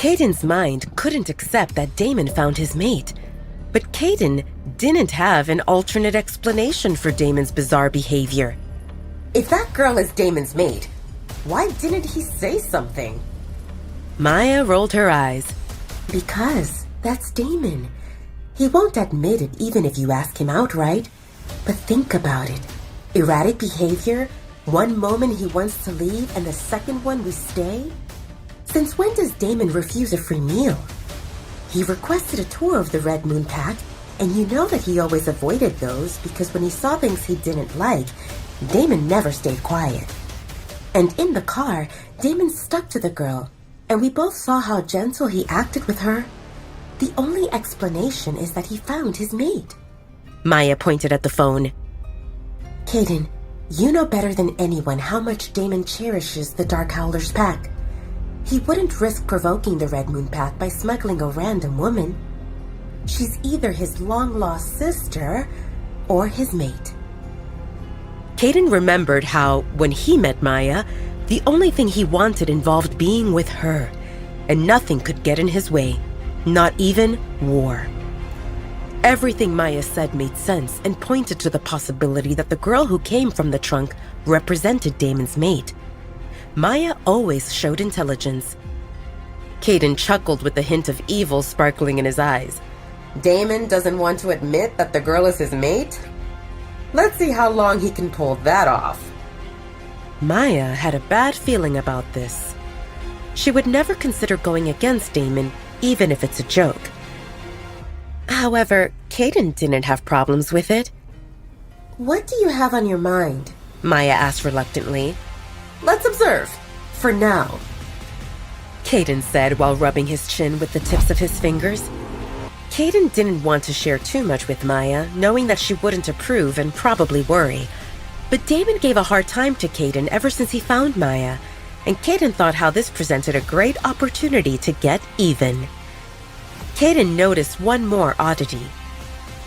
Caden's mind couldn't accept that Damon found his mate, but Caden didn't have an alternate explanation for Damon's bizarre behavior. If that girl is Damon's mate, why didn't he say something? Maya rolled her eyes. Because that's Damon. He won't admit it even if you ask him outright. But think about it. Erratic behavior, one moment he wants to leave and the second one we stay? Since when does Damon refuse a free meal? He requested a tour of the Red Moon Pack, and you know that he always avoided those because when he saw things he didn't like, Damon never stayed quiet. And in the car, Damon stuck to the girl, and we both saw how gentle he acted with her. The only explanation is that he found his mate. Maya pointed at the phone. Caden, you know better than anyone how much Damon cherishes the Dark Howler's pack. He wouldn't risk provoking the Red Moon Pack by smuggling a random woman. She's either his long-lost sister or his mate. Caden remembered how, when he met Maya, the only thing he wanted involved being with her, and nothing could get in his way, not even war. Everything Maya said made sense and pointed to the possibility that the girl who came from the trunk represented Damon's mate. Maya always showed intelligence. Caden chuckled with a hint of evil sparkling in his eyes. Damon doesn't want to admit that the girl is his mate? Let's see how long he can pull that off. Maya had a bad feeling about this. She would never consider going against Damon, even if it's a joke. However, Caden didn't have problems with it. What do you have on your mind? Maya asked reluctantly. Let's observe, for now. Caden said while rubbing his chin with the tips of his fingers. Caden didn't want to share too much with Maya, knowing that she wouldn't approve and probably worry. But Damon gave a hard time to Caden ever since he found Maya, and Caden thought how this presented a great opportunity to get even. Caden noticed one more oddity.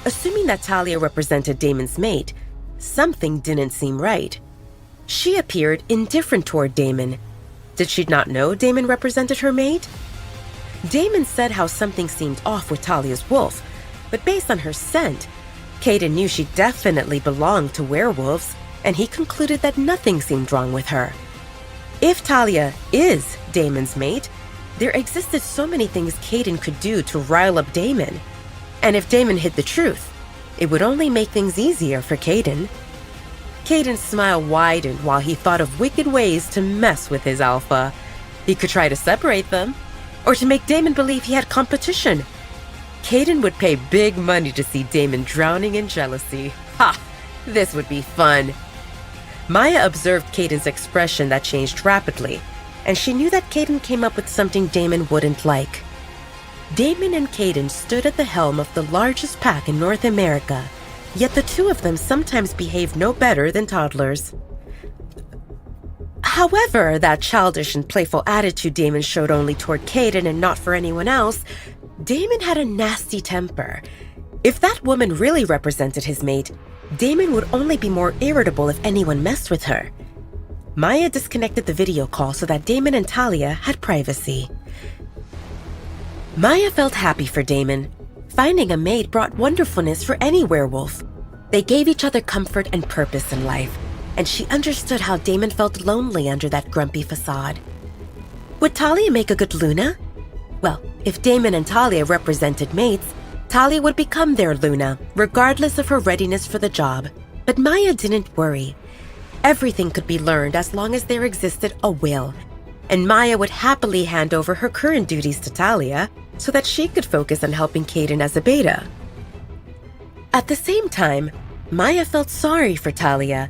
Assuming that Talia represented Damon's mate, something didn't seem right. She appeared indifferent toward Damon. Did she not know Damon represented her mate? Damon said how something seemed off with Talia's wolf, but based on her scent, Caden knew she definitely belonged to werewolves, and he concluded that nothing seemed wrong with her. If Talia is Damon's mate, there existed so many things Caden could do to rile up Damon. And if Damon hid the truth, it would only make things easier for Caden. Caden's smile widened while he thought of wicked ways to mess with his alpha. He could try to separate them, or to make Damon believe he had competition. Caden would pay big money to see Damon drowning in jealousy. Ha! This would be fun. Maya observed Caden's expression that changed rapidly, and she knew that Caden came up with something Damon wouldn't like. Damon and Caden stood at the helm of the largest pack in North America, yet the two of them sometimes behaved no better than toddlers. However, that childish and playful attitude Damon showed only toward Caden and not for anyone else, Damon had a nasty temper. If that woman really represented his mate, Damon would only be more irritable if anyone messed with her. Maya disconnected the video call so that Damon and Talia had privacy. Maya felt happy for Damon. Finding a mate brought wonderfulness for any werewolf. They gave each other comfort and purpose in life, and she understood how Damon felt lonely under that grumpy facade. Would Talia make a good Luna? Well, if Damon and Talia represented mates, Talia would become their Luna, regardless of her readiness for the job. But Maya didn't worry. Everything could be learned as long as there existed a will, and Maya would happily hand over her current duties to Talia so that she could focus on helping Caden as a beta. At the same time, Maya felt sorry for Talia.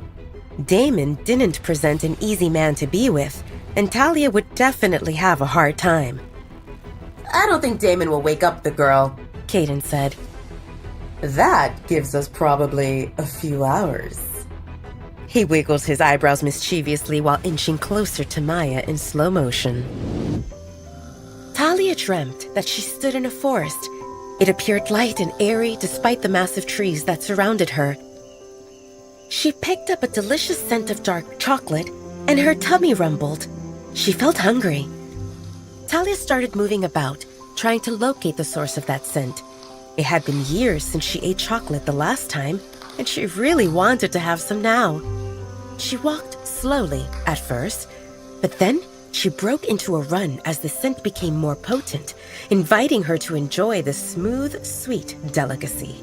Damon didn't present an easy man to be with, and Talia would definitely have a hard time. I don't think Damon will wake up the girl, Caden said. That gives us probably a few hours. He wiggled his eyebrows mischievously while inching closer to Maya in slow motion. Talia dreamt that she stood in a forest. It appeared light and airy despite the massive trees that surrounded her. She picked up a delicious scent of dark chocolate, and her tummy rumbled. She felt hungry. Talia started moving about, trying to locate the source of that scent. It had been years since she ate chocolate the last time, and she really wanted to have some now. She walked slowly at first, but then she broke into a run as the scent became more potent, inviting her to enjoy the smooth, sweet delicacy.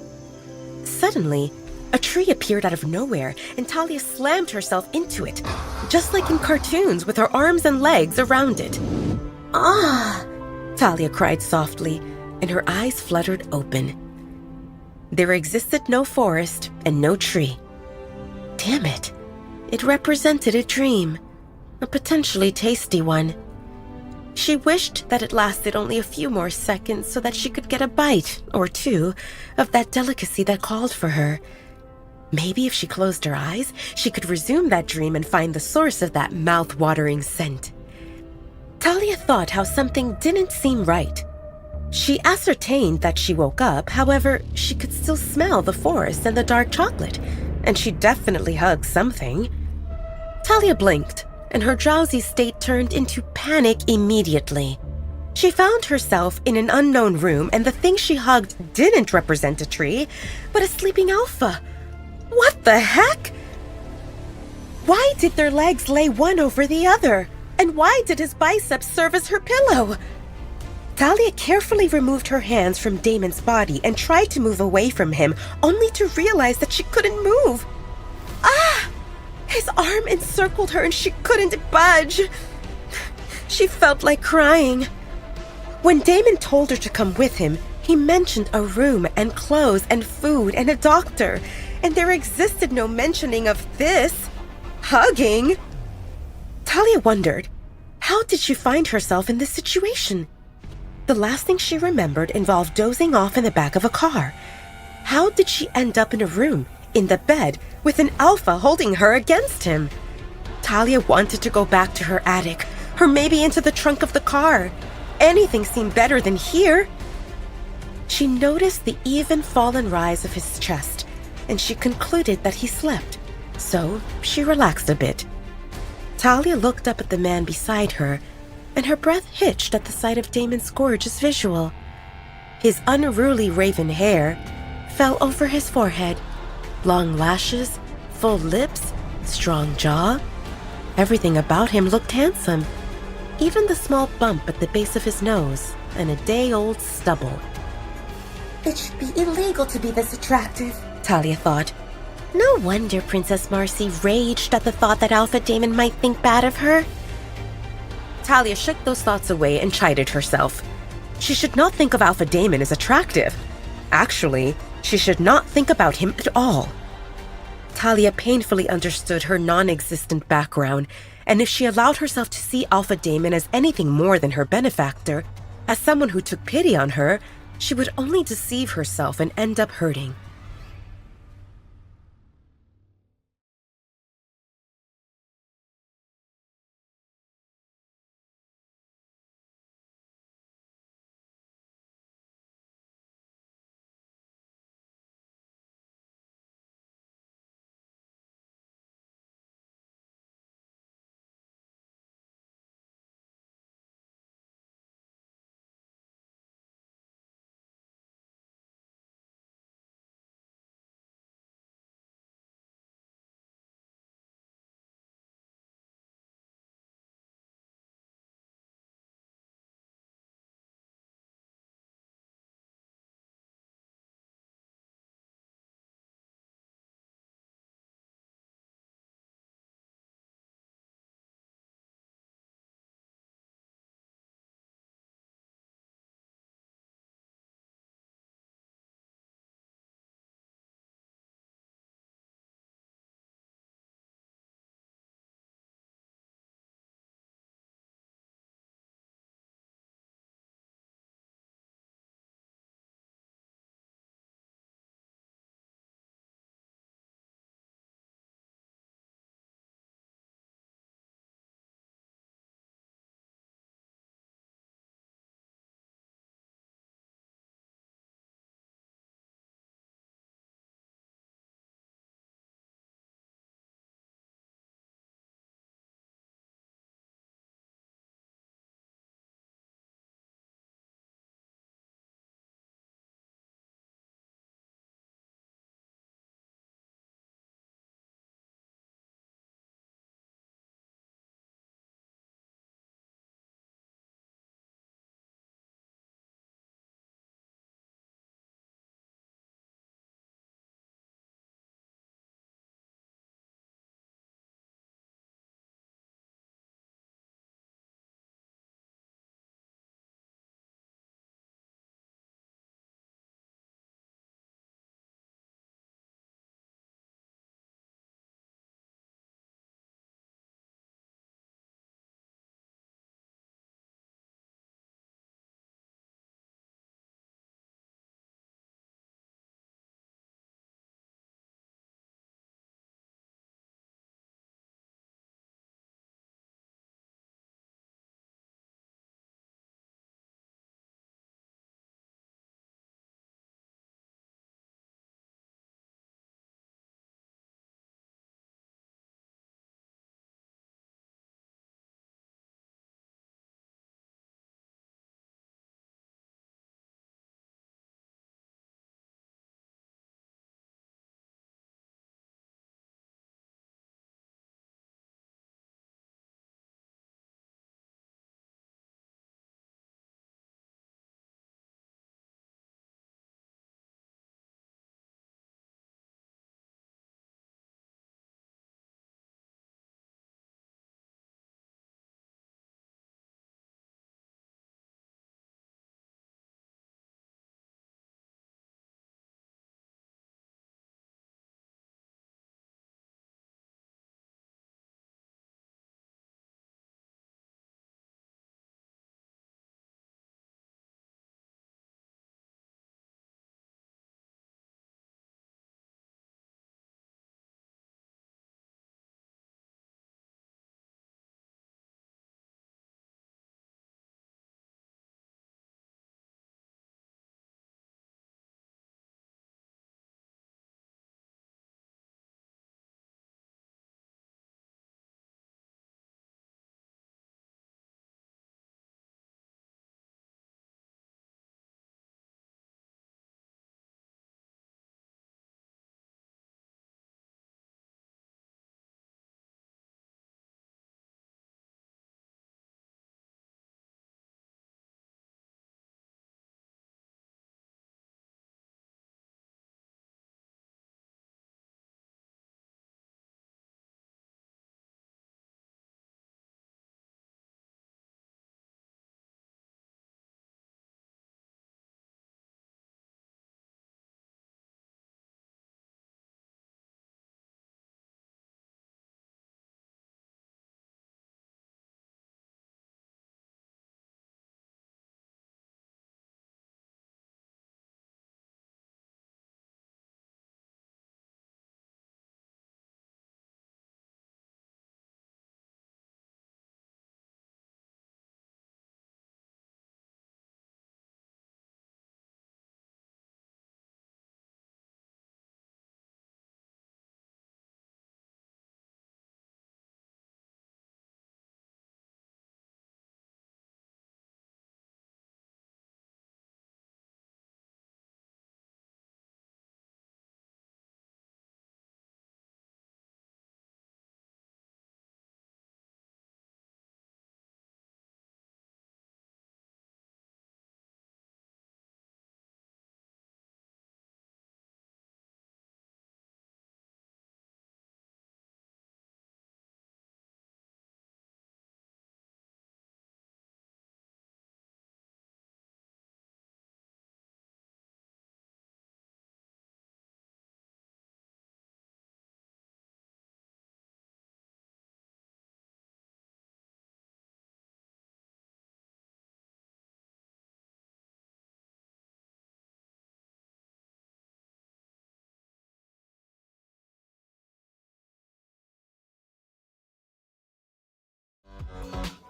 Suddenly, a tree appeared out of nowhere, and Talia slammed herself into it, just like in cartoons with her arms and legs around it. Ah! Talia cried softly, and her eyes fluttered open. There existed no forest and no tree. Damn it. It represented a dream, a potentially tasty one. She wished that it lasted only a few more seconds so that she could get a bite or two of that delicacy that called for her. Maybe if she closed her eyes, she could resume that dream and find the source of that mouth-watering scent. Talia thought how something didn't seem right. She ascertained that she woke up, however, she could still smell the forest and the dark chocolate, and she definitely hugged something. Talia blinked, and her drowsy state turned into panic immediately. She found herself in an unknown room, and the thing she hugged didn't represent a tree, but a sleeping alpha. What the heck? Why did their legs lay one over the other? And why did his biceps serve as her pillow? Talia carefully removed her hands from Damon's body and tried to move away from him, only to realize that she couldn't move. Ah! His arm encircled her and she couldn't budge. She felt like crying. When Damon told her to come with him, he mentioned a room and clothes and food and a doctor, and there existed no mentioning of this. Hugging. Talia wondered, how did she find herself in this situation? The last thing she remembered involved dozing off in the back of a car. How did she end up in a room, in the bed, with an alpha holding her against him? Talia wanted to go back to her attic, or maybe into the trunk of the car. Anything seemed better than here. She noticed the even fallen rise of his chest, and she concluded that he slept, so she relaxed a bit. Talia looked up at the man beside her, and her breath hitched at the sight of Damon's gorgeous visual. His unruly raven hair fell over his forehead, long lashes, full lips, strong jaw. Everything about him looked handsome, even the small bump at the base of his nose and a day-old stubble. It should be illegal to be this attractive, Talia thought. No wonder Princess Marcy raged at the thought that Alpha Damon might think bad of her. Talia shook those thoughts away and chided herself. She should not think of Alpha Damon as attractive. Actually, she should not think about him at all. Talia painfully understood her non-existent background, and if she allowed herself to see Alpha Damon as anything more than her benefactor, as someone who took pity on her, she would only deceive herself and end up hurting.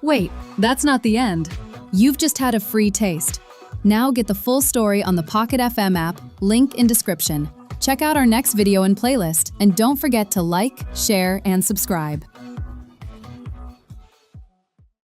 Wait, that's not the end. You've just had a free taste. Now get the full story on the Pocket FM app, link in description. Check out our next video and playlist, and don't forget to like, share, and subscribe.